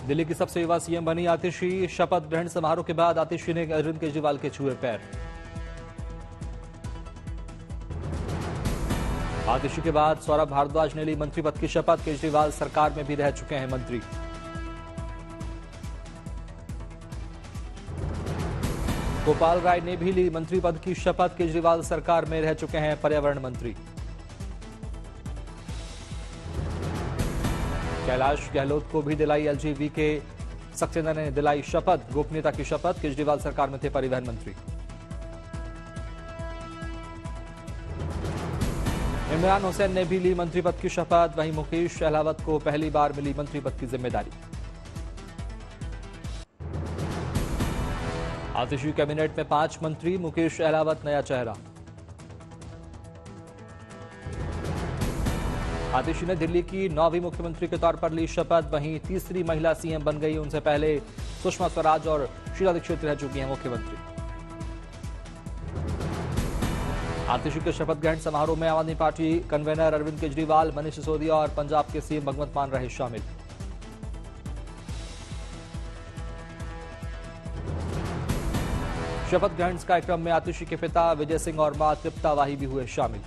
दिल्ली की सबसे युवा सीएम बनी आतिशी। शपथ ग्रहण समारोह के बाद आतिशी ने अरविंद केजरीवाल के छुए पैर। आतिशी के बाद सौरभ भारद्वाज ने ली मंत्री पद की शपथ। केजरीवाल सरकार में भी रह चुके हैं मंत्री। गोपाल राय ने भी ली मंत्री पद की शपथ। केजरीवाल सरकार में रह चुके हैं पर्यावरण मंत्री। कैलाश गहलोत को भी दिलाई एलजीवी के सक्सेना ने दिलाई शपथ, गोपनीयता की शपथ। केजरीवाल सरकार में थे परिवहन मंत्री। इमरान हुसैन ने भी ली मंत्री पद की शपथ। वहीं मुकेश अहलावत को पहली बार मिली मंत्री पद की जिम्मेदारी। आतिशी कैबिनेट में 5 मंत्री, मुकेश अहलावत नया चेहरा। आतिशी ने दिल्ली की 9वीं मुख्यमंत्री के तौर पर ली शपथ। वहीं तीसरी महिला सीएम बन गई। उनसे पहले सुषमा स्वराज और शीला दीक्षित रह चुकी हैं मुख्यमंत्री। आतिशी के शपथ ग्रहण समारोह में आम आदमी पार्टी कन्वेनर अरविंद केजरीवाल, मनीष सिसोदिया और पंजाब के सीएम भगवंत मान रहे शामिल। शपथ ग्रहण कार्यक्रम में आतिशी के पिता विजय सिंह और मां तृप्ता वाही भी हुए शामिल।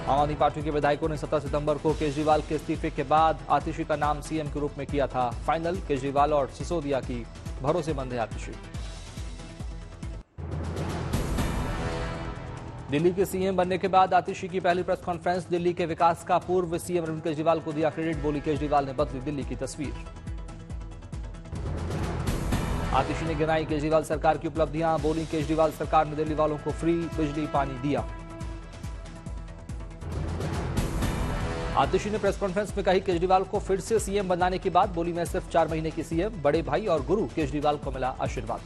आम आदमी पार्टी के विधायकों ने 17 सितंबर को केजरीवाल के इस्तीफे के बाद आतिशी का नाम सीएम के रूप में किया था फाइनल। केजरीवाल और सिसोदिया की भरोसेमंद है आतिशी। दिल्ली के सीएम बनने के बाद आतिशी की पहली प्रेस कॉन्फ्रेंस। दिल्ली के विकास का पूर्व सीएम अरविंद केजरीवाल को दिया क्रेडिट। बोली केजरीवाल ने बदली दिल्ली की तस्वीर। आतिशी ने गिनाई केजरीवाल सरकार की उपलब्धियां। बोली केजरीवाल सरकार ने दिल्ली वालों को फ्री बिजली पानी दिया। आतिशी ने प्रेस कॉन्फ्रेंस में कही केजरीवाल को फिर से सीएम बनाने की बात। बोली मैं सिर्फ 4 महीने की सीएम, बड़े भाई और गुरु केजरीवाल को मिला आशीर्वाद।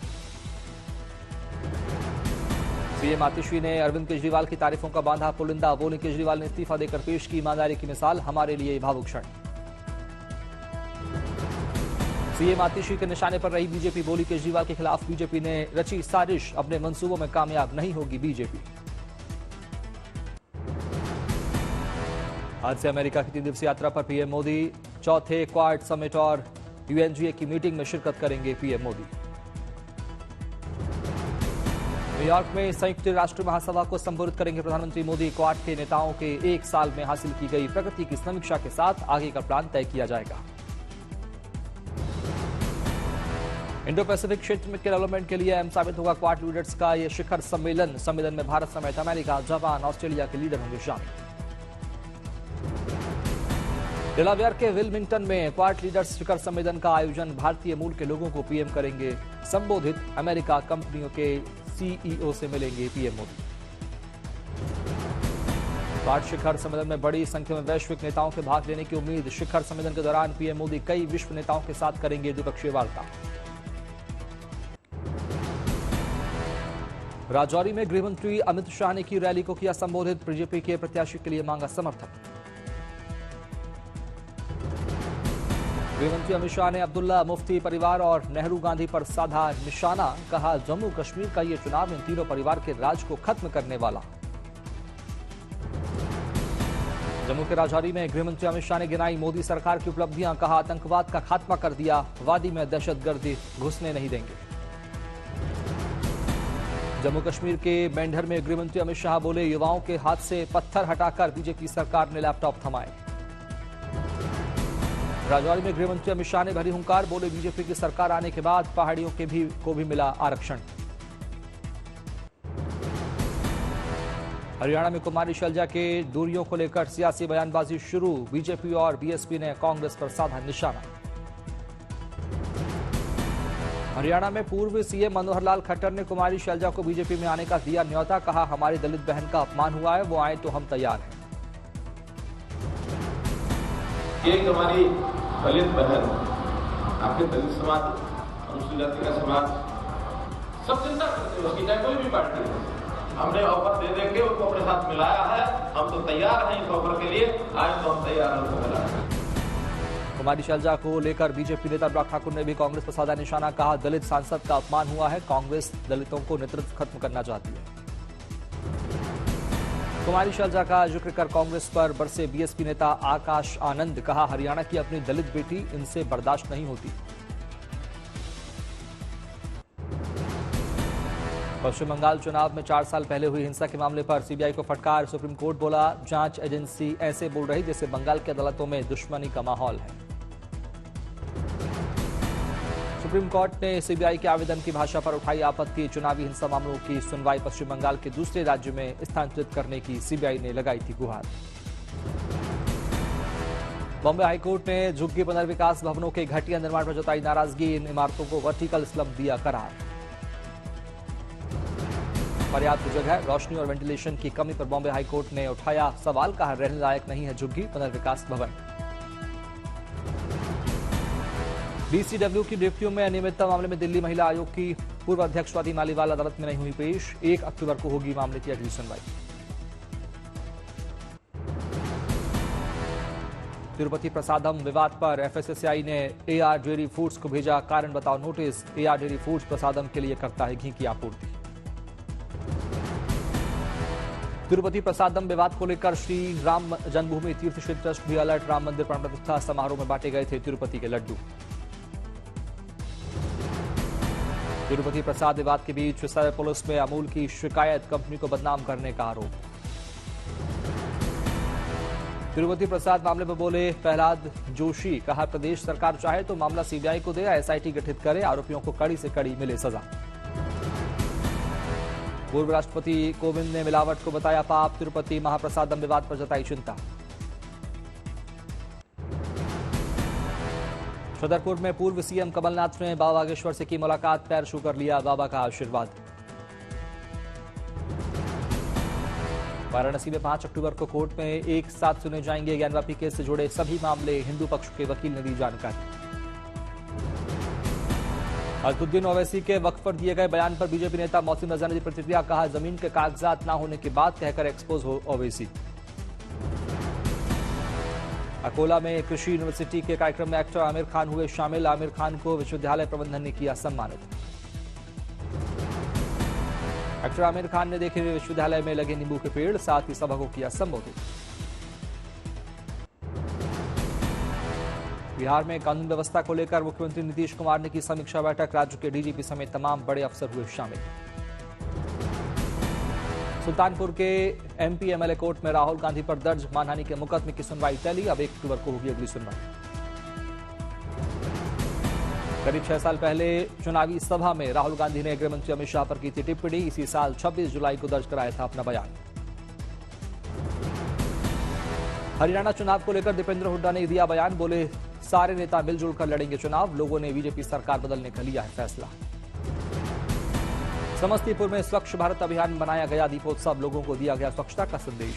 सीएम आतिशी ने अरविंद केजरीवाल की तारीफों का बांधा पुलिंदा। बोली केजरीवाल ने इस्तीफा देकर पेश की ईमानदारी की मिसाल, हमारे लिए भावुक क्षण। सीएम आतिशी के निशाने पर रही बीजेपी। बोली केजरीवाल के खिलाफ बीजेपी ने रची साजिश, अपने मंसूबों में कामयाब नहीं होगी बीजेपी। आज से अमेरिका की 3 दिवसीय यात्रा पर पीएम मोदी। चौथे क्वाड समिट और यूएनजीए की मीटिंग में शिरकत करेंगे पीएम मोदी। न्यूयॉर्क में संयुक्त राष्ट्र महासभा को संबोधित करेंगे प्रधानमंत्री मोदी। क्वाड के नेताओं के 1 साल में हासिल की गई प्रगति की समीक्षा के साथ आगे का प्लान तय किया जाएगा। इंडो पैसिफिक क्षेत्र में डेवलपमेंट के लिए अहम साबित होगा क्वाड लीडर्स का यह शिखर सम्मेलन। सम्मेलन में भारत समेत अमेरिका, जापान, ऑस्ट्रेलिया के लीडर होंगे शामिल। डेलावेयर के विलमिंगटन में क्वाड लीडर्स शिखर सम्मेलन का आयोजन। भारतीय मूल के लोगों को पीएम करेंगे संबोधित। अमेरिका कंपनियों के सीईओ से मिलेंगे पीएम मोदी। क्वाड शिखर सम्मेलन में बड़ी संख्या में वैश्विक नेताओं के भाग लेने की उम्मीद। शिखर सम्मेलन के दौरान पीएम मोदी कई विश्व नेताओं के साथ करेंगे द्विपक्षीय वार्ता। राजौरी में गृहमंत्री अमित शाह ने की रैली को किया संबोधित। बीजेपी के प्रत्याशी के लिए मांगा समर्थन। गृहमंत्री अमित शाह ने अब्दुल्ला, मुफ्ती परिवार और नेहरू गांधी पर साधा निशाना। कहा जम्मू कश्मीर का ये चुनाव इन तीनों परिवार के राज को खत्म करने वाला। जम्मू के राजौरी में गृहमंत्री अमित शाह ने गिनाई मोदी सरकार की उपलब्धियां। कहा आतंकवाद का खात्मा कर दिया, वादी में दहशतगर्दी घुसने नहीं देंगे। जम्मू कश्मीर के मेंढर में गृहमंत्री अमित शाह बोले युवाओं के हाथ से पत्थर हटाकर बीजेपी सरकार ने लैपटॉप थमाए। राजौरी में गृहमंत्री अमित शाह ने भरी हुंकार। बोले बीजेपी की सरकार आने के बाद पहाड़ियों को भी मिला आरक्षण। हरियाणा में कुमारी शैलजा के दूरियों को लेकर सियासी बयानबाजी शुरू। बीजेपी और बीएसपी ने कांग्रेस पर साधा निशाना। हरियाणा में पूर्व सीएम मनोहर लाल खट्टर ने कुमारी शैलजा को बीजेपी में आने का दिया न्योता। कहा हमारी दलित बहन का अपमान हुआ है, वो आए तो हम तैयार हैं। एक हमारी दलित बहन, आपके दलित समाज, अनुसूचित जाति का समाज सब चिंता करते हैं उसकी, चाहे कोई भी पार्टी हो। हमने ऑफर दे के उनको अपने साथ मिलाया है। हम तो तैयार हैं इस ऑफर के लिए, आए तो हम तैयार हैं उनको मिलाने। कुमारी शैलजा को लेकर बीजेपी नेता अनुराग ठाकुर ने भी कांग्रेस पर साधा निशाना। कहा दलित सांसद का अपमान हुआ है, कांग्रेस दलितों को नेतृत्व खत्म करना चाहती है। कुमारी शैलजा का जिक्र कर कांग्रेस पर बरसे बीएसपी नेता आकाश आनंद, कहा हरियाणा की अपनी दलित बेटी, इनसे बर्दाश्त नहीं होती। पश्चिम बंगाल चुनाव में 4 साल पहले हुई हिंसा के मामले पर सीबीआई को फटकार, सुप्रीम कोर्ट बोला जांच एजेंसी ऐसे बोल रही जैसे बंगाल की अदालतों में दुश्मनी का माहौल है। सुप्रीम कोर्ट ने सीबीआई के आवेदन की भाषा पर उठाई आपत्ति, चुनावी हिंसा मामलों की सुनवाई पश्चिम बंगाल के दूसरे राज्य में स्थानांतरित करने की सीबीआई ने लगाई थी गुहार। बॉम्बे हाईकोर्ट ने झुग्गी पुनर्विकास भवनों के घटिया निर्माण पर जताई नाराजगी, इन इमारतों को वर्टिकल स्लम दिया करार। पर्याप्त जगह, रोशनी और वेंटिलेशन की कमी पर बॉम्बे हाईकोर्ट ने उठाया सवाल, कहा रहने लायक नहीं है झुग्गी पुनर्विकास भवन। डीसीडब्ल्यू की नियुक्तियों में अनियमितता मामले में दिल्ली महिला आयोग की पूर्व अध्यक्ष स्वाति मालीवाल अदालत में नहीं हुई पेश, 1 अक्टूबर को होगी मामले की अगली सुनवाई। तिरुपति प्रसादम विवाद पर एफएसएसआई ने एआर डेयरी फूड्स को भेजा कारण बताओ नोटिस, एआर डेयरी फूड्स प्रसादम के लिए करता है घी की आपूर्ति। तिरुपति प्रसादम विवाद को लेकर श्री राम जन्मभूमि तीर्थ क्षेत्र ट्रस्ट भी अलर्ट, राम मंदिर प्राण प्रतिष्ठा समारोह में बांटे गए थे तिरुपति के लड्डू। तिरुपति प्रसाद विवाद के बीच सदर पुलिस में अमूल की शिकायत, कंपनी को बदनाम करने का आरोप। तिरुपति प्रसाद मामले में बोले प्रहलाद जोशी, कहा प्रदेश सरकार चाहे तो मामला सीबीआई को दे, एसआईटी गठित करे, आरोपियों को कड़ी से कड़ी मिले सजा। पूर्व राष्ट्रपति कोविंद ने मिलावट को बताया पाप, तिरुपति महाप्रसादम विवाद पर जताई चिंता। छतरपुर में पूर्व सीएम कमलनाथ ने बाबा बागेश्वर से की मुलाकात, पैर छू कर लिया बाबा का आशीर्वाद। वाराणसी में 5 अक्टूबर को कोर्ट में एक साथ सुने जाएंगे ज्ञानवापी केस से जुड़े सभी मामले, हिंदू पक्ष के वकील ने दी जानकारी। असदुद्दीन ओवैसी के वक्फ पर दिए गए बयान पर बीजेपी नेता मौसिम रजा ने दी प्रतिक्रिया, कहा जमीन के कागजात न होने की बात कहकर एक्सपोज हो ओवैसी। अकोला में कृषि यूनिवर्सिटी के कार्यक्रम में एक्टर आमिर खान हुए शामिल, आमिर खान को विश्वविद्यालय प्रबंधन ने किया सम्मानित। एक्टर आमिर खान ने देखे विश्वविद्यालय में लगे नींबू के पेड़, साथ ही सभा को किया संबोधित। बिहार में कानून व्यवस्था को लेकर मुख्यमंत्री नीतीश कुमार ने की समीक्षा बैठक, राज्य के डीजीपी समेत तमाम बड़े अफसर हुए शामिल। सुल्तानपुर के एमपी एमएलए कोर्ट में राहुल गांधी पर दर्ज मानहानि के मुकदमे की सुनवाई टली, अब 1 अक्टूबर को होगी अगली सुनवाई। करीब 6 साल पहले चुनावी सभा में राहुल गांधी ने गृह मंत्री अमित शाह पर की थी टिप्पणी, इसी साल 26 जुलाई को दर्ज कराया था अपना बयान। हरियाणा चुनाव को लेकर दीपेंद्र हुड्डा ने दिया बयान, बोले सारे नेता मिलजुल कर लड़ेंगे चुनाव, लोगों ने बीजेपी सरकार बदलने का लिया है फैसला। समस्तीपुर में स्वच्छ भारत अभियान बनाया गया दीपोत्सव, लोगों को दिया गया स्वच्छता का संदेश।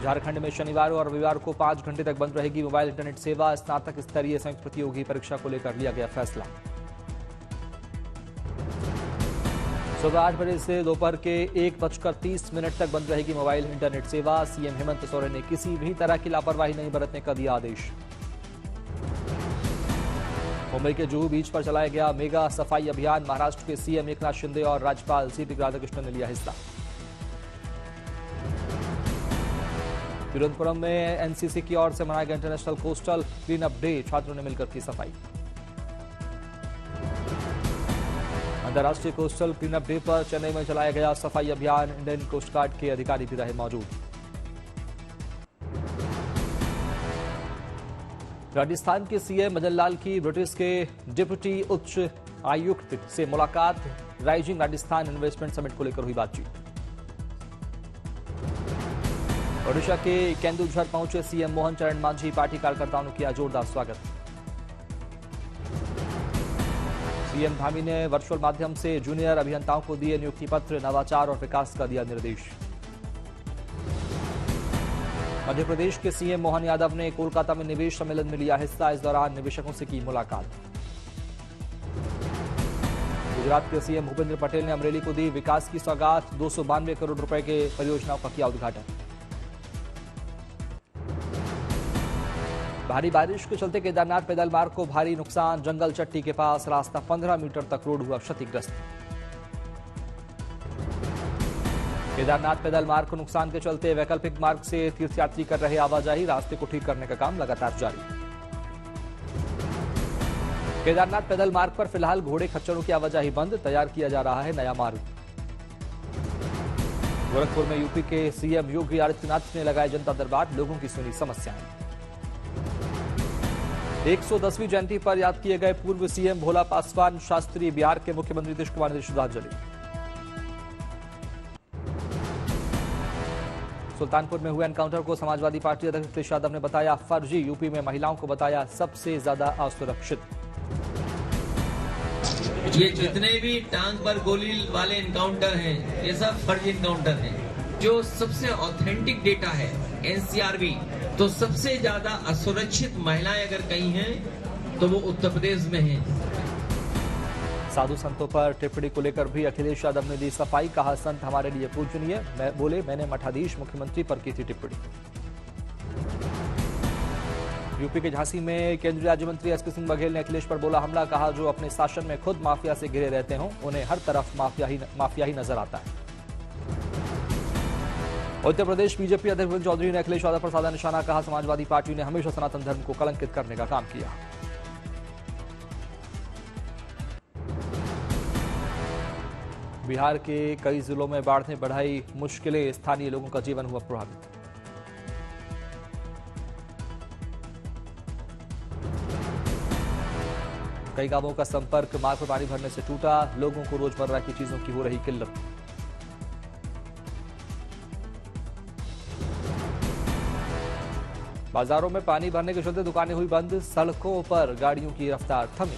झारखंड में शनिवार और रविवार को 5 घंटे तक बंद रहेगी मोबाइल इंटरनेट सेवा, स्नातक स्तरीय संयुक्त प्रतियोगी परीक्षा को लेकर लिया गया फैसला। सुबह 8 बजे से दोपहर के 1:30 तक बंद रहेगी मोबाइल इंटरनेट सेवा, सीएम हेमंत सोरेन ने किसी भी तरह की लापरवाही नहीं बरतने का दिया आदेश। मुंबई के जुहू बीच पर चलाया गया मेगा सफाई अभियान, महाराष्ट्र के सीएम एकनाथ शिंदे और राज्यपाल सीपी राधाकृष्णन ने लिया हिस्सा। तिरुवनंतपुरम में एनसीसी की ओर से मनाया गया international coastal clean up day, छात्रों ने मिलकर की सफाई। अंतर्राष्ट्रीय कोस्टल क्लीन अप डे पर चेन्नई में चलाया गया सफाई अभियान, इंडियन कोस्ट गार्ड के अधिकारी भी रहे मौजूद। राजस्थान के सीएम मदन लाल की ब्रिटिश के डिप्टी उच्च आयुक्त से मुलाकात, राइजिंग राजस्थान इन्वेस्टमेंट समिट को लेकर हुई बातचीत। ओडिशा के केंदुझर पहुंचे सीएम मोहन चरण मांझी, पार्टी कार्यकर्ताओं ने किया जोरदार स्वागत। सीएम धामी ने वर्चुअल माध्यम से जूनियर अभियंताओं को दिए नियुक्ति पत्र, नवाचार और विकास का दिया निर्देश। मध्य प्रदेश के सीएम मोहन यादव ने कोलकाता में निवेश सम्मेलन में लिया हिस्सा, इस दौरान निवेशकों से की मुलाकात। गुजरात के सीएम भूपेंद्र पटेल ने अमरेली को दी विकास की सौगात, 292 करोड़ रुपए के परियोजनाओं का किया उद्घाटन। भारी बारिश के चलते केदारनाथ पैदल मार्ग को भारी नुकसान, जंगल चट्टी के पास रास्ता 15 मीटर तक रोड हुआ क्षतिग्रस्त। केदारनाथ पैदल मार्ग को नुकसान के चलते वैकल्पिक मार्ग से तीर्थयात्री कर रहे आवाजाही, रास्ते को ठीक करने का काम लगातार जारी। केदारनाथ पैदल मार्ग पर फिलहाल घोड़े खच्चरों की आवाजाही बंद, तैयार किया जा रहा है नया मार्ग। गोरखपुर में यूपी के सीएम योगी आदित्यनाथ ने लगाए जनता दरबार, लोगों की सुनी समस्याएं। 110वीं जयंती पर याद किए गए पूर्व सीएम भोला पासवान शास्त्री, बिहार के मुख्यमंत्री नीतीश कुमार ने श्रद्धांजलि। सुल्तानपुर में हुए एनकाउंटर को समाजवादी पार्टी अध्यक्ष अखिलेश यादव ने बताया फर्जी, यूपी में महिलाओं को बताया सबसे ज्यादा असुरक्षित। ये जितने भी टांग पर गोली वाले एनकाउंटर हैं, ये सब फर्जी एनकाउंटर हैं। जो सबसे ऑथेंटिक डेटा है एनसीआरबी, तो सबसे ज्यादा असुरक्षित महिलाएं अगर कहीं हैं तो वो उत्तर प्रदेश में हैं। साधु संतों पर टिप्पणी को लेकर भी अखिलेश यादव ने दी सफाई, कहा संत हमारे लिए पूजनीय, मैंने मठाधीश मुख्यमंत्री पर की थी टिप्पणी। यूपी के झांसी में केंद्रीय राज्य मंत्री एसपी सिंह बघेल ने अखिलेश पर बोला हमला, कहा जो अपने शासन में खुद माफिया से घिरे रहते हों उन्हें हर तरफ माफिया ही नजर आता है। उत्तर प्रदेश बीजेपी अध्यक्ष वीरेंद्र चौधरी ने अखिलेश यादव पर साधा निशाना, कहा समाजवादी पार्टी ने हमेशा सनातन धर्म को कलंकित करने का काम किया। बिहार के कई जिलों में बाढ़ ने बढ़ाई मुश्किलें, स्थानीय लोगों का जीवन हुआ प्रभावित। कई गांवों का संपर्क मार्ग पर पानी भरने से टूटा, लोगों को रोजमर्रा की चीजों की हो रही किल्लत। बाजारों में पानी भरने के चलते दुकानें हुई बंद, सड़कों पर गाड़ियों की रफ्तार थमी।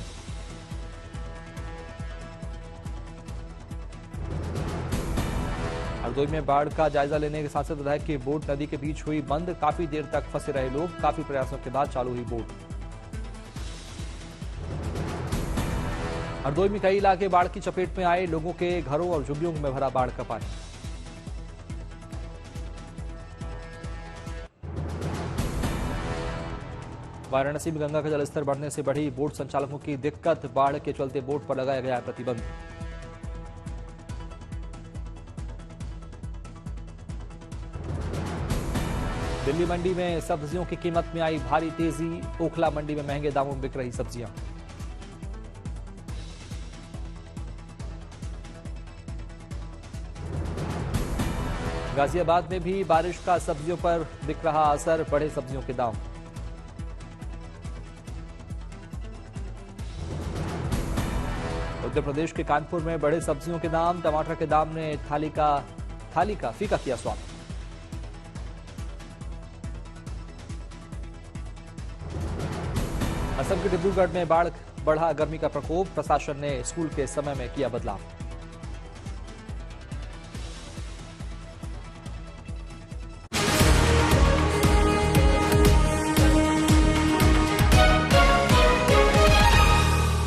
हरदोई में बाढ़ का जायजा लेने के सांसद विधायक की बोट नदी के बीच हुई बंद, काफी देर तक फंसे रहे लोग, काफी प्रयासों के बाद चालू हुई बोट। हरदोई में कई इलाके बाढ़ की चपेट में आए, लोगों के घरों और झुग्गियों में भरा बाढ़ का पानी। वाराणसी में गंगा का जलस्तर बढ़ने से बढ़ी बोट संचालकों की दिक्कत, बाढ़ के चलते बोट पर लगाया गया प्रतिबंध। दिल्ली मंडी में सब्जियों की कीमत में आई भारी तेजी, ओखला मंडी में महंगे दामों में बिक रही सब्जियां। गाजियाबाद में भी बारिश का सब्जियों पर दिख रहा असर, बढ़े सब्जियों के दाम। उत्तर प्रदेश के कानपुर में बढ़े सब्जियों के दाम, टमाटर के दाम ने थाली का फीका किया स्वाद। असम के डिब्रूगढ़ में बढ़ा गर्मी का प्रकोप, प्रशासन ने स्कूल के समय में किया बदलाव।